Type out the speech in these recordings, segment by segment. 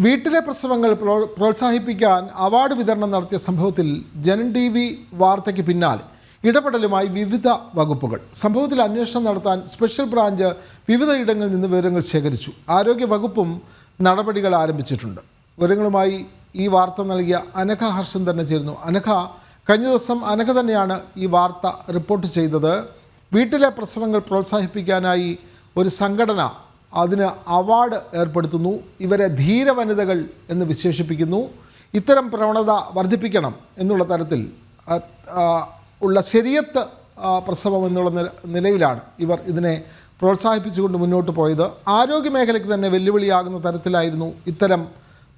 വീട്ടിലെ പ്രസവങ്ങൾ പ്രോത്സാഹിപ്പിക്കാൻ അവാർഡ് വിതരണം നടത്തിയ സംഭവത്തിൽ ജനൻ ടി വി വാർത്തയ്ക്ക് പിന്നാലെ ഇടപെടലുമായി വിവിധ വകുപ്പുകൾ. സംഭവത്തിൽ അന്വേഷണം നടത്താൻ സ്പെഷ്യൽ ബ്രാഞ്ച് വിവിധ ഇടങ്ങളിൽ നിന്ന് വിവരങ്ങൾ ശേഖരിച്ചു. ആരോഗ്യ വകുപ്പും നടപടികൾ ആരംഭിച്ചിട്ടുണ്ട്. വിവരങ്ങളുമായി ഈ വാർത്ത നൽകിയ അനഘ ഹർഷൻ തന്നെ ചേരുന്നു. അനഘ, കഴിഞ്ഞ ദിവസം അനഘ തന്നെയാണ് ഈ വാർത്ത റിപ്പോർട്ട് ചെയ്തത്. വീട്ടിലെ പ്രസവങ്ങൾ പ്രോത്സാഹിപ്പിക്കാനായി ഒരു സംഘടന അതിന് അവാർഡ് ഏർപ്പെടുത്തുന്നു. ഇവരെ ധീര വനിതകൾ എന്ന് വിശേഷിപ്പിക്കുന്നു. ഇത്തരം പ്രവണത വർദ്ധിപ്പിക്കണം എന്നുള്ള തരത്തിൽ ഉള്ള ശരിയത്ത് പ്രസവം എന്നുള്ള നിലയിലാണ് ഇവർ ഇതിനെ പ്രോത്സാഹിപ്പിച്ചുകൊണ്ട് മുന്നോട്ട് പോയത്. ആരോഗ്യ മേഖലയ്ക്ക് തന്നെ വെല്ലുവിളിയാകുന്ന തരത്തിലായിരുന്നു ഇത്തരം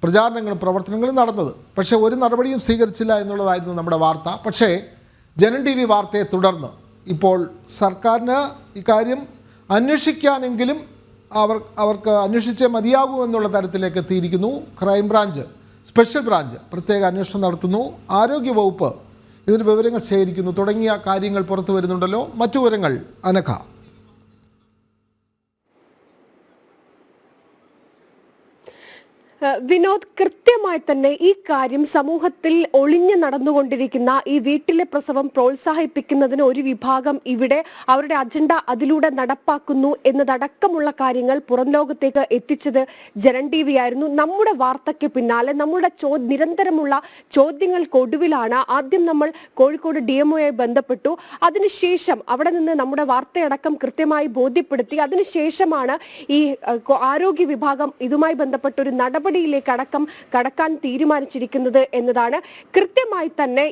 പ്രചാരണങ്ങളും പ്രവർത്തനങ്ങളും നടന്നത്. പക്ഷേ ഒരു നടപടിയും സ്വീകരിച്ചില്ല എന്നുള്ളതായിരുന്നു നമ്മുടെ വാർത്ത. പക്ഷേ ജനൻ ടി വി വാർത്തയെ തുടർന്ന് ഇപ്പോൾ സർക്കാരിന് ഇക്കാര്യം അന്വേഷിക്കാനെങ്കിലും അവർക്ക് അന്വേഷിച്ചേ മതിയാകൂ എന്നുള്ള തരത്തിലേക്ക് എത്തിയിരിക്കുന്നു. ക്രൈംബ്രാഞ്ച്, സ്പെഷ്യൽ ബ്രാഞ്ച് പ്രത്യേക അന്വേഷണം നടത്തുന്നു. ആരോഗ്യവകുപ്പ് ഇതിന് വിവരങ്ങൾ ശേഖരിക്കുന്നു. തുടങ്ങിയ കാര്യങ്ങൾ പുറത്തു വരുന്നുണ്ടല്ലോ. മറ്റു വിവരങ്ങൾ അനഘ. വിനോദ്, കൃത്യമായി തന്നെ ഈ കാര്യം സമൂഹത്തിൽ ഒളിഞ്ഞു നടന്നുകൊണ്ടിരിക്കുന്ന ഈ വീട്ടിലെ പ്രസവം പ്രോത്സാഹിപ്പിക്കുന്നതിന് ഒരു വിഭാഗം ഇവിടെ അവരുടെ അജണ്ട അതിലൂടെ നടപ്പാക്കുന്നു എന്നതടക്കമുള്ള കാര്യങ്ങൾ പുറം ലോകത്തേക്ക് എത്തിച്ചത് ജനൻ ടി വി ആയിരുന്നു. നമ്മുടെ വാർത്തയ്ക്ക് പിന്നാലെ നമ്മുടെ നിരന്തരമുള്ള ചോദ്യങ്ങൾക്കൊടുവിലാണ് ആദ്യം നമ്മൾ കോഴിക്കോട് DMOയായി ബന്ധപ്പെട്ടു. അതിനുശേഷം അവിടെ നിന്ന് നമ്മുടെ വാർത്തയടക്കം കൃത്യമായി ബോധ്യപ്പെടുത്തി. അതിനുശേഷമാണ് ഈ ആരോഗ്യ വിഭാഗം ഇതുമായി ബന്ധപ്പെട്ട ഒരു നടപടിയിലേക്ക് അടക്കം കടക്കാൻ തീരുമാനിച്ചിരിക്കുന്നത് എന്നതാണ്. കൃത്യമായി തന്നെ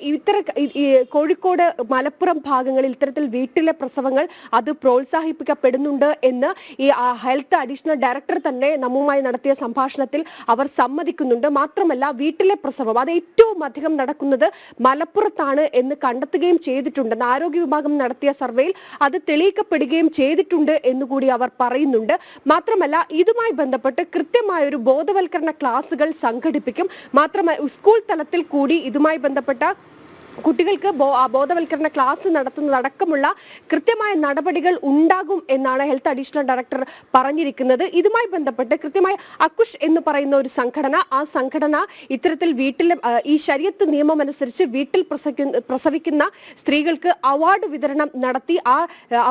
കോഴിക്കോട്, മലപ്പുറം ഭാഗങ്ങളിൽ ഇത്തരത്തിൽ വീട്ടിലെ പ്രസവങ്ങൾ അത് പ്രോത്സാഹിപ്പിക്കപ്പെടുന്നുണ്ട് എന്ന് ഈ ഹെൽത്ത് അഡീഷണൽ ഡയറക്ടർ തന്നെ നമ്മുമായി നടത്തിയ സംഭാഷണത്തിൽ അവർ സമ്മതിക്കുന്നുണ്ട്. മാത്രമല്ല, വീട്ടിലെ പ്രസവം അത് ഏറ്റവും അധികം നടക്കുന്നത് മലപ്പുറത്താണ് എന്ന് കണ്ടെത്തുകയും ചെയ്തിട്ടുണ്ടെന്ന് ആരോഗ്യ വിഭാഗം നടത്തിയ സർവേയിൽ അത് തെളിയിക്കപ്പെടുകയും ചെയ്തിട്ടുണ്ട് എന്നുകൂടി അവർ പറയുന്നുണ്ട്. മാത്രമല്ല, ഇതുമായി ബന്ധപ്പെട്ട് കൃത്യമായ ഒരു ബോധവൽക്കരണ ക്ലാസുകൾ സംഘടിപ്പിക്കും. മാത്രമല്ല, സ്കൂൾ തലത്തിൽ കൂടി ഇതുമായി ബന്ധപ്പെട്ട കുട്ടികൾക്ക് ബോധവൽക്കരണ ക്ലാസ് നടത്തുന്നതടക്കമുള്ള കൃത്യമായ നടപടികൾ ഉണ്ടാകും എന്നാണ് ഹെൽത്ത് അഡീഷണൽ ഡയറക്ടർ പറഞ്ഞിരിക്കുന്നത്. ഇതുമായി ബന്ധപ്പെട്ട് കൃത്യമായി അക്കുഷ് എന്ന് പറയുന്ന ഒരു സംഘടന, ആ സംഘടന ഇത്തരത്തിൽ വീട്ടിലെ ഈ ശരീഅത്ത് നിയമം അനുസരിച്ച് വീട്ടിൽ പ്രസവിക്കുന്ന സ്ത്രീകൾക്ക് അവാർഡ് വിതരണം നടത്തി. ആ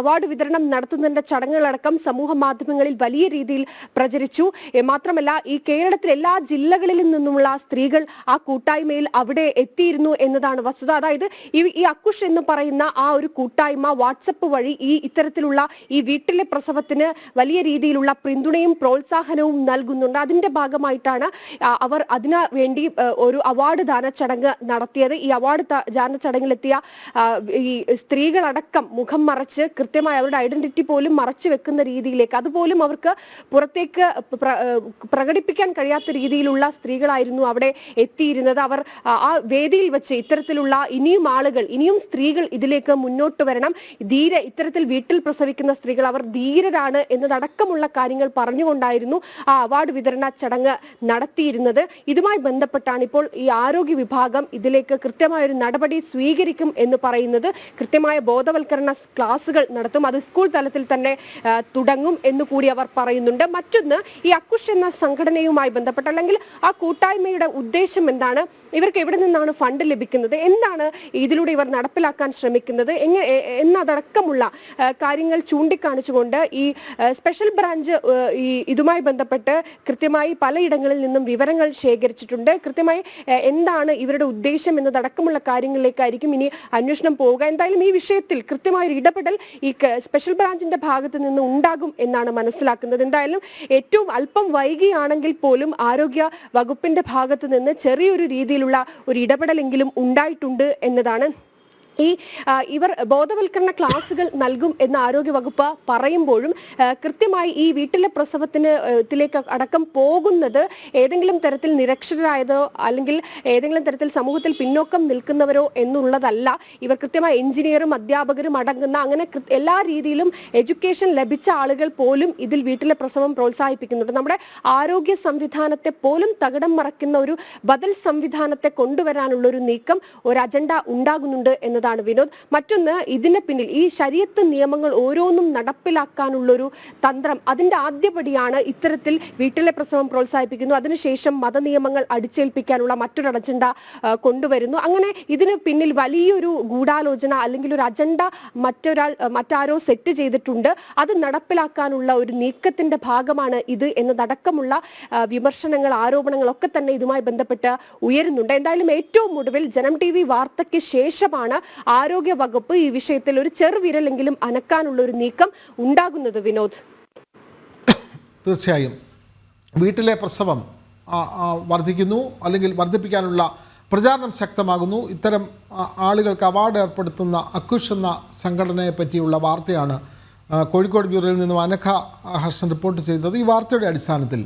അവാർഡ് വിതരണം നടത്തുന്നതിന്റെ ചടങ്ങുകളടക്കം സമൂഹ മാധ്യമങ്ങളിൽ വലിയ രീതിയിൽ പ്രചരിച്ചു. മാത്രമല്ല, ഈ കേരളത്തിലെ എല്ലാ ജില്ലകളിൽ നിന്നുമുള്ള സ്ത്രീകൾ ആ കൂട്ടായ്മയിൽ അവിടെ എത്തിയിരുന്നു എന്നതാണ് വസ്തുത. അതായത് ഈ അക്കുഷ് എന്ന് പറയുന്ന ആ ഒരു കൂട്ടായ്മ വാട്സപ്പ് വഴി ഇത്തരത്തിലുള്ള ഈ വീട്ടിലെ പ്രസവത്തിന് വലിയ രീതിയിലുള്ള പിന്തുണയും പ്രോത്സാഹനവും നൽകുന്നുണ്ട്. അതിന്റെ ഭാഗമായിട്ടാണ് അവർ അതിനു വേണ്ടി ഒരു അവാർഡ് ദാന ചടങ്ങ് നടത്തിയത്. ഈ അവാർഡ് ദാന ചടങ്ങിലെത്തിയ ഈ സ്ത്രീകളടക്കം മുഖം മറച്ച് കൃത്യമായി അവരുടെ ഐഡന്റിറ്റി പോലും മറച്ചു വെക്കുന്ന രീതിയിലേക്ക്, അതുപോലും അവർക്ക് പുറത്തേക്ക് പ്രകടിപ്പിക്കാൻ കഴിയാത്ത രീതിയിലുള്ള സ്ത്രീകളായിരുന്നു അവിടെ എത്തിയിരുന്നത്. അവർ ആ വേദിയിൽ വെച്ച് ഇത്തരത്തിലുള്ള ഇനിയും സ്ത്രീകൾ ഇതിലേക്ക് മുന്നോട്ട് വരണം, ഇത്തരത്തിൽ വീട്ടിൽ പ്രസവിക്കുന്ന സ്ത്രീകൾ അവർ ധീരരാണ് എന്നതടക്കമുള്ള കാര്യങ്ങൾ പറഞ്ഞുകൊണ്ടായിരുന്നു ആ അവാർഡ് വിതരണ ചടങ്ങ് നടത്തിയിരുന്നത്. ഇതുമായി ബന്ധപ്പെട്ടാണ് ഇപ്പോൾ ഈ ആരോഗ്യ വിഭാഗം ഇതിലേക്ക് കൃത്യമായ ഒരു നടപടി സ്വീകരിക്കും എന്ന് പറയുന്നത്. കൃത്യമായ ബോധവൽക്കരണ ക്ലാസുകൾ നടത്തും, അത് സ്കൂൾ തലത്തിൽ തന്നെ തുടങ്ങും എന്ന് കൂടി അവർ പറയുന്നുണ്ട്. മറ്റൊന്ന്, ഈ അക്കുഷ് എന്ന സംഘടനയുമായി ബന്ധപ്പെട്ട് അല്ലെങ്കിൽ ആ കൂട്ടായ്മയുടെ ഉദ്ദേശം എന്താണ്, ഇവർക്ക് എവിടെ നിന്നാണ് ഫണ്ട് ലഭിക്കുന്നത്, എന്താണ് ഇതിലൂടെ ഇവർ നടപ്പിലാക്കാൻ ശ്രമിക്കുന്നത് എന്നതടക്കമുള്ള കാര്യങ്ങൾ ചൂണ്ടിക്കാണിച്ചുകൊണ്ട് ഈ സ്പെഷ്യൽ ബ്രാഞ്ച് ഇതുമായി ബന്ധപ്പെട്ട് കൃത്യമായി പലയിടങ്ങളിൽ നിന്നും വിവരങ്ങൾ ശേഖരിച്ചിട്ടുണ്ട്. കൃത്യമായി എന്താണ് ഇവരുടെ ഉദ്ദേശം എന്നതടക്കമുള്ള കാര്യങ്ങളിലേക്കായിരിക്കും ഇനി അന്വേഷണം പോവുക. എന്തായാലും ഈ വിഷയത്തിൽ കൃത്യമായ ഒരു ഇടപെടൽ ഈ സ്പെഷ്യൽ ബ്രാഞ്ചിന്റെ ഭാഗത്ത് നിന്ന് ഉണ്ടാകും എന്നാണ് മനസ്സിലാക്കുന്നത്. എന്തായാലും ഏറ്റവും അല്പം വൈകിയാണെങ്കിൽ പോലും ആരോഗ്യ വകുപ്പിന്റെ ഭാഗത്ത് നിന്ന് ചെറിയൊരു രീതിയിലുള്ള ഒരു ഇടപെടലെങ്കിലും ഉണ്ടായിട്ടുണ്ട് എന്നതാണ്. ഇവർ ബോധവൽക്കരണ ക്ലാസുകൾ നൽകും എന്ന് ആരോഗ്യ വകുപ്പ് പറയുമ്പോഴും കൃത്യമായി ഈ വീട്ടിലെ പ്രസവത്തിലേക്ക് അടക്കം പോകുന്നത് ഏതെങ്കിലും തരത്തിൽ നിരക്ഷരരായതോ അല്ലെങ്കിൽ ഏതെങ്കിലും തരത്തിൽ സമൂഹത്തിൽ പിന്നോക്കം നിൽക്കുന്നവരോ എന്നുള്ളതല്ല. ഇവർ കൃത്യമായി എഞ്ചിനീയറും അധ്യാപകരും അടങ്ങുന്ന അങ്ങനെ എല്ലാ രീതിയിലും എഡ്യൂക്കേഷൻ ലഭിച്ച ആളുകൾ പോലും ഇതിൽ വീട്ടിലെ പ്രസവം പ്രോത്സാഹിപ്പിക്കുന്നുണ്ട്. നമ്മുടെ ആരോഗ്യ സംവിധാനത്തെ പോലും തകിടം മറക്കുന്ന ഒരു ബദൽ സംവിധാനത്തെ കൊണ്ടുവരാനുള്ള ഒരു നീക്കം, ഒരു അജണ്ട ഉണ്ടാകുന്നുണ്ട് എന്നത് എന്നതാണ് വിനോദ്. മറ്റൊന്ന്, ഇതിന് പിന്നിൽ ഈ ശരീഅത്ത് നിയമങ്ങൾ ഓരോന്നും നടപ്പിലാക്കാനുള്ളൊരു തന്ത്രം, അതിന്റെ ആദ്യപടിയാണ് ഇത്തരത്തിൽ വീട്ടിലെ പ്രസവം പ്രോത്സാഹിപ്പിക്കുന്നു, അതിനുശേഷം മതനിയമങ്ങൾ അടിച്ചേൽപ്പിക്കാനുള്ള മറ്റൊരു അജണ്ട കൊണ്ടുവരുന്നു. അങ്ങനെ ഇതിന് പിന്നിൽ വലിയൊരു ഗൂഢാലോചന അല്ലെങ്കിൽ ഒരു അജണ്ട മറ്റാരോ സെറ്റ് ചെയ്തിട്ടുണ്ട്. അത് നടപ്പിലാക്കാനുള്ള ഒരു നീക്കത്തിന്റെ ഭാഗമാണ് ഇത് എന്നതടക്കമുള്ള വിമർശനങ്ങൾ, ആരോപണങ്ങൾ ഒക്കെ തന്നെ ഇതുമായി ബന്ധപ്പെട്ട് ഉയരുന്നുണ്ട്. എന്തായാലും ഏറ്റവും ഒടുവിൽ ജനം TV വാർത്തയ്ക്ക് ശേഷമാണ് ആരോഗ്യ വകുപ്പ് ഈ വിഷയത്തിൽ ഒരു ചെറുവിരലെങ്കിലും അനക്കാനുള്ള ഒരു നീക്കം ഉണ്ടാകുന്നത് വിനോദ്. തീർച്ചയായും വീട്ടിലെ പ്രസവം വർദ്ധിക്കുന്നു, അല്ലെങ്കിൽ വർദ്ധിപ്പിക്കാനുള്ള പ്രചാരണം ശക്തമാകുന്നു. ഇത്തരം ആളുകൾക്ക് അവാർഡ് ഏർപ്പെടുത്തുന്ന അക്കുഷ് എന്ന സംഘടനയെ പറ്റിയുള്ള വാർത്തയാണ് കോഴിക്കോട് ബ്യൂറോയിൽ നിന്നും അനഘ ഹർഷൻ റിപ്പോർട്ട് ചെയ്തത്. ഈ വാർത്തയുടെ അടിസ്ഥാനത്തിൽ